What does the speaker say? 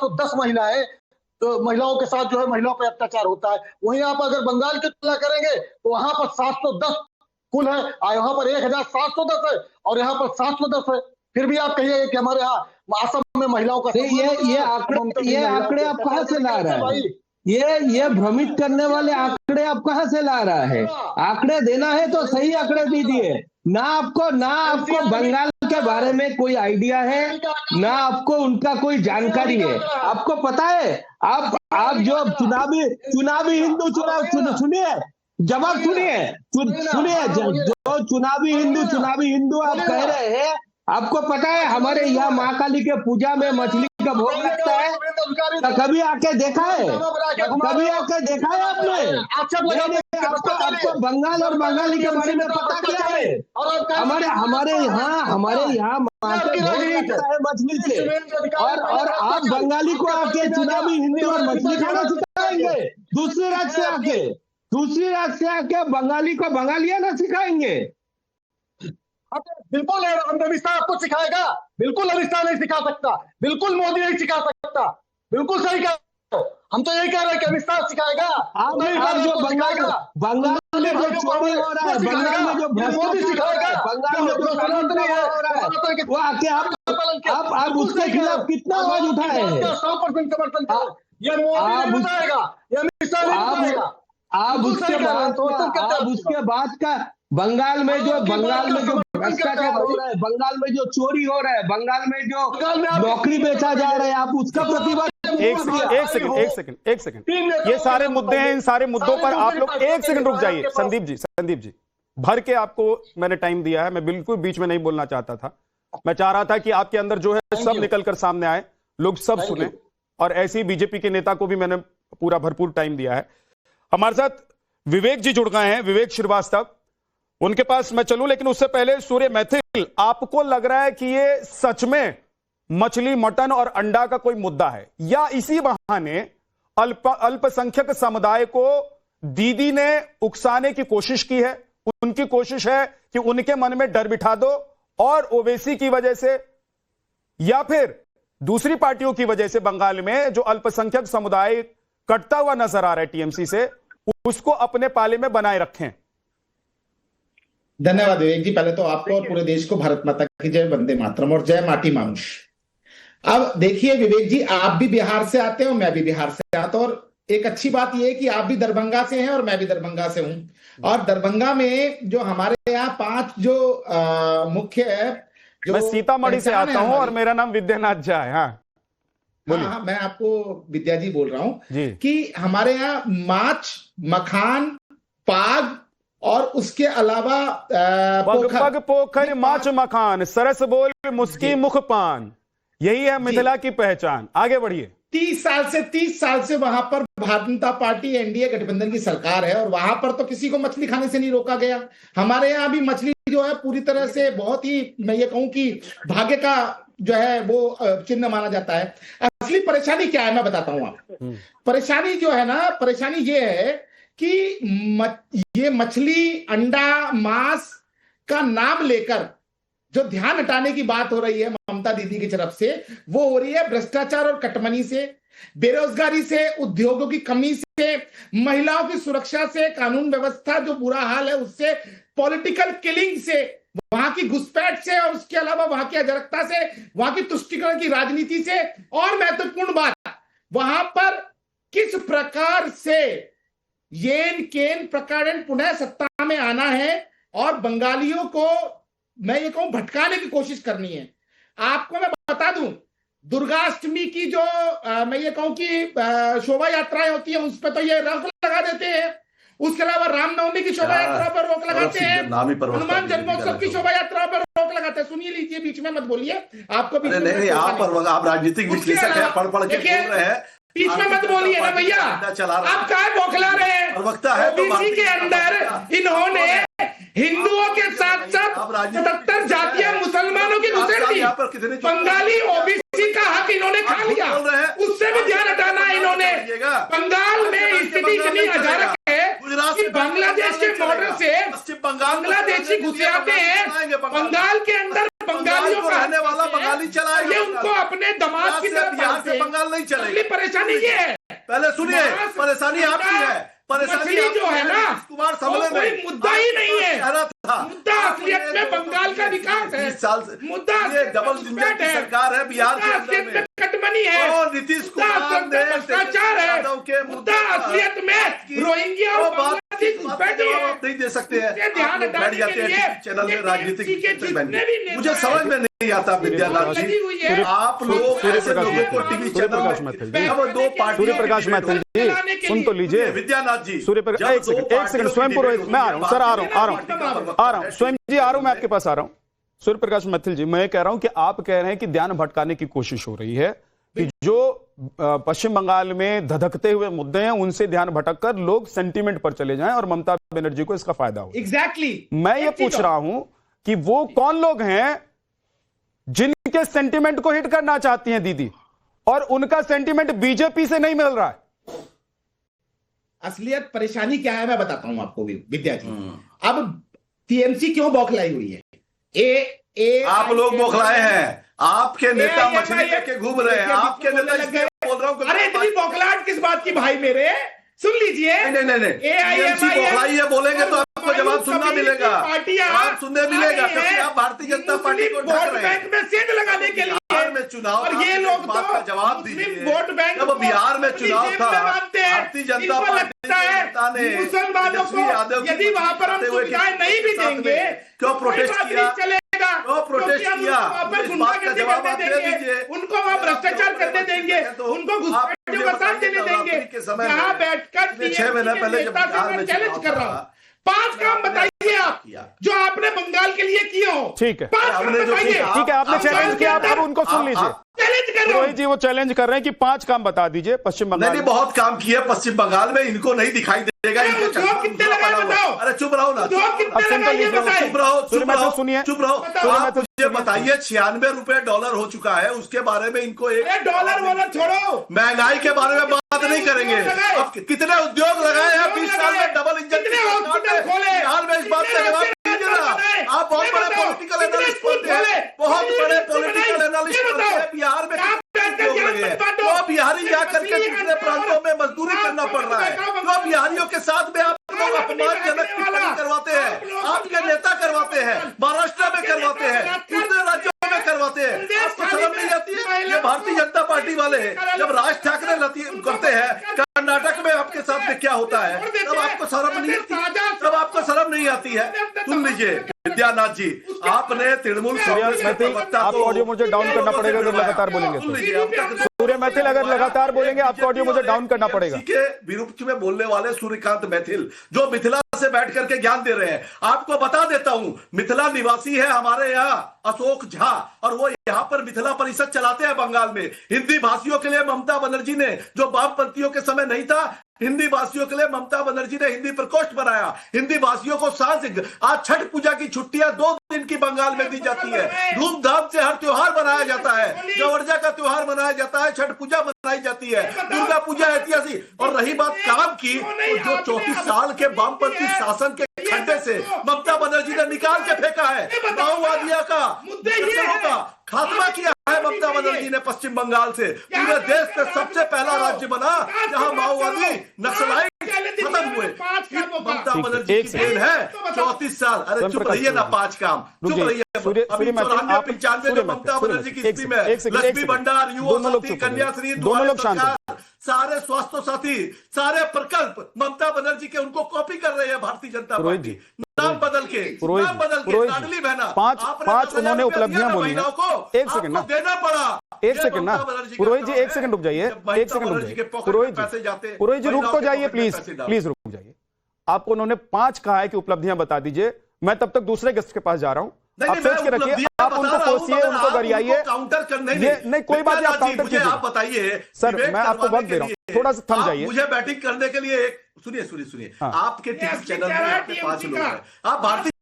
410 महिलाएं, तो महिलाओं के साथ जो है महिलाओं पर अत्याचार होता है। वहीं आप अगर बंगाल की तुलना करेंगे तो वहां पर 710 कुल है, यहाँ पर 1710 है और यहाँ पर 710 है। फिर भी आप कहिए कि हमारे यहाँ असम में महिलाओं का ये आंकड़े आप कहाँ से ला रहा है? ये भ्रमित करने वाले आंकड़े आप कहाँ से ला रहा है? आंकड़े देना है तो सही आंकड़े दीजिए। ना आपको बंगाल के बारे में कोई आइडिया है, ना आपको उनका कोई जानकारी है। आपको पता है, आप जो चुनावी हिंदू चुनाव सुनिए, जवाब सुनिए जो चुनावी हिंदू आप कह रहे हैं, आपको पता है हमारे यहाँ माँ काली के पूजा में मछली का भोग लगता है? तो कभी आके देखा है? आपने? आपको बंगाल और बंगाली के बारे में पता क्या है? हमारे यहाँ माँ के भोग लगता है मछली से, और आप बंगाली को आके चुनावी हिंदू और मछली खाना सिखाएंगे? दूसरे राज्य से आके बंगाली को बंगालिया ना सिखाएंगे? बिल्कुल अमित शाह आपको सिखाएगा? बिल्कुल अमित शाह नहीं सिखा सकता, बिल्कुल मोदी नहीं सिखा सकता। बिल्कुल सही कह रहे हो, हम तो यही कह रहे हैं कि अमित शाह सिखाएगा। आप जो बंगाल में जो चोरी हो रहा है, बंगाल में जो मोदी सिखाएगा, बंगाल में जो कानून हो रहा है, वो आके आप उसके खिलाफ कितना आवाज उठाए हैं? 100% समर्थन करो। ये मोदी नहीं बताएगा, ये अमित शाह नहीं बताएगा। आप उसके बाद का बंगाल में जो भ्रष्टाचार हो रहा है, बंगाल में जो चोरी हो रहा है, बंगाल में जो नौकरी बेचा जा रहा है, आप उसका प्रतिवाद। एक सेकंड, ये सारे मुद्दे हैं, इन सारे मुद्दों पर आप लोग एक सेकंड रुक जाइए। संदीप जी भर के आपको मैंने टाइम दिया है, मैं बिल्कुल बीच में नहीं बोलना चाहता था। मैं चाह रहा था कि आपके अंदर जो है सब निकलकर सामने आए, लोग सब सुने, और ऐसे ही बीजेपी के नेता को भी मैंने पूरा भरपूर टाइम दिया है। हमारे साथ विवेक जी जुड़ गए हैं, विवेक श्रीवास्तव, उनके पास मैं चलूं, लेकिन उससे पहले सूर्य मैथिल, आपको लग रहा है कि ये सच में मछली, मटन और अंडा का कोई मुद्दा है, या इसी बहाने अल्पसंख्यक समुदाय को दीदी ने उकसाने की कोशिश की है? उनकी कोशिश है कि उनके मन में डर बिठा दो, और ओवैसी की वजह से या फिर दूसरी पार्टियों की वजह से बंगाल में जो अल्पसंख्यक समुदाय कटता हुआ नजर आ रहा है टीएमसी से, उसको अपने पाले में बनाए रखें? धन्यवाद विवेक जी। पहले तो आपको और पूरे देश को भारत माता की जय, वंदे मातरम और जय माटी मानुष। अब देखिए विवेक जी, आप भी बिहार से आते हो, मैं भी बिहार से आता हूं, और एक अच्छी बात यह है कि आप भी दरभंगा से हैं और मैं भी दरभंगा से हूं। और दरभंगा में जो हमारे यहाँ 5 जो मुख्य है, जो मैं सीतामढ़ी से आता हूं और मेरा नाम विद्यानाथ झा है। हाँ, मैं आपको विद्या जी बोल रहा हूं कि हमारे यहाँ माछ, मखान, पाग और उसके अलावा पग पोखर माछ मखान, सरस बोल मुस्की मुख पान, यही है मिथिला की पहचान। आगे बढ़िए। 30 साल से वहां पर भारतीय जनता पार्टी एनडीए गठबंधन की सरकार है, और वहां पर तो किसी को मछली खाने से नहीं रोका गया। हमारे यहाँ भी मछली जो है पूरी तरह से बहुत ही, मैं ये कहूं कि भाग्य का जो है वो चिन्ह माना जाता है। असली परेशानी क्या है मैं बताता हूं आपको। परेशानी जो है ना, परेशानी ये है कि ये मछली, अंडा, मांस का नाम लेकर जो ध्यान हटाने की बात हो रही है ममता दीदी की तरफ से, वो हो रही है भ्रष्टाचार और कटमनी से, बेरोजगारी से, उद्योगों की कमी से, महिलाओं की सुरक्षा से, कानून व्यवस्था जो बुरा हाल है उससे, पॉलिटिकल किलिंग से, वहां की घुसपैठ से, और उसके अलावा वहां की अराजकता से, वहां की तुष्टीकरण की राजनीति से, और महत्वपूर्ण बात, वहां पर किस प्रकार से येन केन प्रकारण पुनः सत्ता में आना है और बंगालियों को, मैं ये कहूं, भटकाने की कोशिश करनी है। आपको मैं बता दूं, दुर्गाष्टमी की जो मैं ये कहूं कि शोभा यात्राएं होती है, उस पर तो ये रोक लगा देते हैं। उसके अलावा रामनवमी की शोभा यात्रा पर रोक लगाते हैं, हनुमान जन्मोत्सव की शोभा यात्रा पर रोक लगाते हैं। सुनिए लीजिए, बीच में मत बोलिए, आपको बीच में आप राजनीतिक विश्लेषक हैं, पढ़ के बोल रहे हैं, बीच में मत बोलिए ना भैया, आप क्या बौखला रहे हैं। ओबीसी के अंदर इन्होंने हिंदुओं के साथ साथ 77 जातियां मुसलमानों की घुसेड़ दी। बंगाली ओबीसी का हक इन्होंने खा लिया, उससे भी ध्यान हटाना है इन्होंने। बंगाल में स्थिति इतनी अजारक है कि बांग्लादेश के बॉर्डर से बांग्लादेशी घुसे आते हैं बंगाल के अंदर, बंगालियों का रहने वाला बंगाली चला, ये उनको अपने दमाद की तरफ से बंगाल नहीं चलेगी। परेशानी ये है, पहले सुनिए, परेशानी आपकी है, परेशानी जो है ना कुमार समले में मुद्दा ही नहीं है। था मुद्दा असलियत में बंगाल का विकास है, 20 साल से मुद्दा डबल इंजन की सरकार है बिहार के अंदर में, कटमनी है और नीतीश कुमार ने भ्रष्टाचार है। मुद्दा असलियत में रोहिंग्या और बांग्लादेश घुसपैठी है। आप नहीं दे सकते हैं, ध्यान आप बैठ जाते हैं चैनल में राजनीतिक। मुझे समझ में नहीं आता विद्यानाथ जी, आप लोग ऐसे लोगों को टीवी चैनल में अब दो पार्टी, सूर्य प्रकाश मैथिल जी सुन तो लीजिए, विद्यानाथ जी सूर्य प्रकाश एक सेकंड स्वयं पुरोहित, मैं आ रहा हूँ सर, आ रहा हूँ स्वयं जी, आ रहा हूँ मैं आपके पास आ रहा हूँ। सूर्य प्रकाश मैथिल जी, मैं कह रहा हूं कि आप कह रहे हैं कि ध्यान भटकाने की कोशिश हो रही है, कि जो पश्चिम बंगाल में धधकते हुए मुद्दे हैं उनसे ध्यान भटक कर लोग सेंटीमेंट पर चले जाएं और ममता बनर्जी को इसका फायदा हो। एग्जैक्टली मैं ये पूछ रहा हूं कि वो कौन लोग हैं जिनके सेंटीमेंट को हिट करना चाहती हैं दीदी, और उनका सेंटीमेंट बीजेपी से नहीं मिल रहा है। असलियत परेशानी क्या है मैं बताता हूं आपको भी विद्या जी। अब टीएमसी क्यों बौखलाई हुई है? आप लोग बौखलाए हैं, आपके नेता मछली लेके घूम रहे हैं, आपके नेता इसलिए बोल रहा हूं। अरे इतनी बौखलाहट किस बात की भाई मेरे, सुन लीजिए। नहीं टीएमसी बौखलाई है बोलेंगे तो आपको जवाब सुनना मिलेगा, जवाब सुनने मिलेगा, क्योंकि आप भारतीय जनता पार्टी को ढक रहे हैं। में सेंध लगाने के लिए बिहार में चुनाव, और ये लोग बात का जवाब दीजिए। वोट बैंक जब बिहार में चुनाव था, भारतीय जनता पार्टी ने मुसलमानों को यदि वहां पर हम सुविधाएं नहीं भी देंगे क्यों प्रोटेस्ट किया, चलेगा, क्यों प्रोटेस्ट किया, वहां पर गुंडागर्दी करने देंगे, उनको वहां भ्रष्टाचार करने देंगे, उनको घुसपैठियों का साथ देने देंगे। यहाँ बैठकर 6 महीने पहले जब बिहार में चैलेंज कर रहा हूँ, 5 काम बताइए आप जो आपने बंगाल के लिए किए हो। ठीक है, 5 काम बताइए। ठीक है, आपने चैलेंज किया, अब उनको सुन लीजिए। चैलेंज कर रहा हूं रोहित जी वो चैलेंज कर रहे हैं कि 5 काम बता दीजिए पश्चिम बंगाल। नहीं, बहुत काम किए पश्चिम बंगाल में, इनको नहीं दिखाई देगा। कितने लगाए बताओ? अरे चुप रहो ना, कितने लगाए बताइए? चुप रहो, सुनिए, चुप रहो। आप मुझे बताइए, $96 हो चुका है, उसके बारे में इनको एक डॉलर वॉलर छोड़ो, महंगाई के बारे में बात नहीं करेंगे। अब कितने उद्योग लगाए हैं 20 साल में, डबल इंजन बिहार में, इस बात का जवाब दीजिए ना। आप बहुत बड़े पॉलिटिकल एनालिस्ट बनते हैं, बहुत बड़े पॉलिटिकल एनालिस्ट बनते हैं। बिहार में उद्योग लगे हैं, तो बिहारी जाकर के दूसरे प्रांतों में मजदूरी करना पड़ रहा है, तो बिहारियों के साथ में आप लोग अपमानजनक टिप्पणी करवाते हैं, आपके नेता करवाते हैं, महाराष्ट्र में करवाते हैं, दूसरे राज्यों में करवाते हैं। आपको शर्म नहीं आती है? ये भारतीय जनता पार्टी वाले हैं, जब राज ठाकरे करते हैं कर्नाटक में, आपके साथ में क्या होता है, तब आपको शर्म नहीं आती, तब आपको शर्म नहीं आती है। सुन लीजिए विद्यानाथ जी, आपने तृणमूल आपको ऑडियो मुझे डाउन करना पड़ेगा अगर लगातार बोलेंगे तो। सूर्य मैथिल अगर लगातार बोलेंगे आपको ऑडियो मुझे डाउन करना पड़ेगा। के विरुद्ध में बोलने वाले सूर्यकांत मैथिल जो मिथिला से बैठ करके ज्ञान दे रहे हैं, आपको बता देता हूं, मिथिला निवासी है हमारे यहाँ अशोक झा, और वो यहाँ पर मिथिला परिषद चलाते हैं बंगाल में। हिंदी भाषियों के लिए ममता बनर्जी ने, जो वामपंथियों के समय नहीं था, हिंदी भाषियों के लिए ममता बनर्जी ने हिंदी प्रकोष्ठ बनाया। हिंदी भाषियों को आज छठ पूजा की छुट्टियां 2 दिन की बंगाल में दी जाती है, धूमधाम से हर त्योहार मनाया जाता है, गवर्जा का त्योहार मनाया जाता है, छठ पूजा मनाई जाती है, दुर्गा पूजा ऐतिहासिक। और रही बात काम की, तो जो 34 साल के वामपंथी शासन के खड्डे से ममता बनर्जी ने निकाल के फेंका है, माओवादियों का खात्मा किया है ममता बनर्जी ने पश्चिम बंगाल से। पूरे देश में सबसे पहला राज्य बना जहां माओवादी नक्सलाइट खत्म हुए। ममता बनर्जी की देन है 34 साल। अरे चुप रहिए ना, 5 काम चुप रहिए। अभी 94-95 में ममता बनर्जी की स्थिति में लक्ष्मी भंडार, युवा साथी, कन्याश्री, दोनों लोग शांत, सारे स्वास्थ्य साथी, सारे प्रकल्प ममता बनर्जी के उनको कॉपी कर रहे हैं भारतीय जनता पार्टी। नाम बदल के लाडली बहना 5 उन्होंने उपलब्धियां बोली हैं। एक सेकंड ना, देना पड़ा, एक सेकंड ना पुरोहित जी, एक सेकंड रुक जाइए, एक सेकंड रुक जाइए पुरोहित जी, रुक तो जाइए प्लीज रुक जाइए। आपको उन्होंने 5 कहा है कि उपलब्धियां बता दीजिए, मैं तब तक दूसरे गेस्ट के पास जा रहा हूं। आप सोच के रखिए, आप उनको कोसिए, उनको गरियाइए, काउंटर करने नहीं कोई बात नहीं, आप काउंटर कीजिए। आप बताइए सर, मैं आपको वक्त दे रहा हूं, थोड़ा सा थम जाइए। मुझे बैटिंग करने के लिए सुनिए आपके टीवी चैनल में 5 लोग हैं, आप भारतीय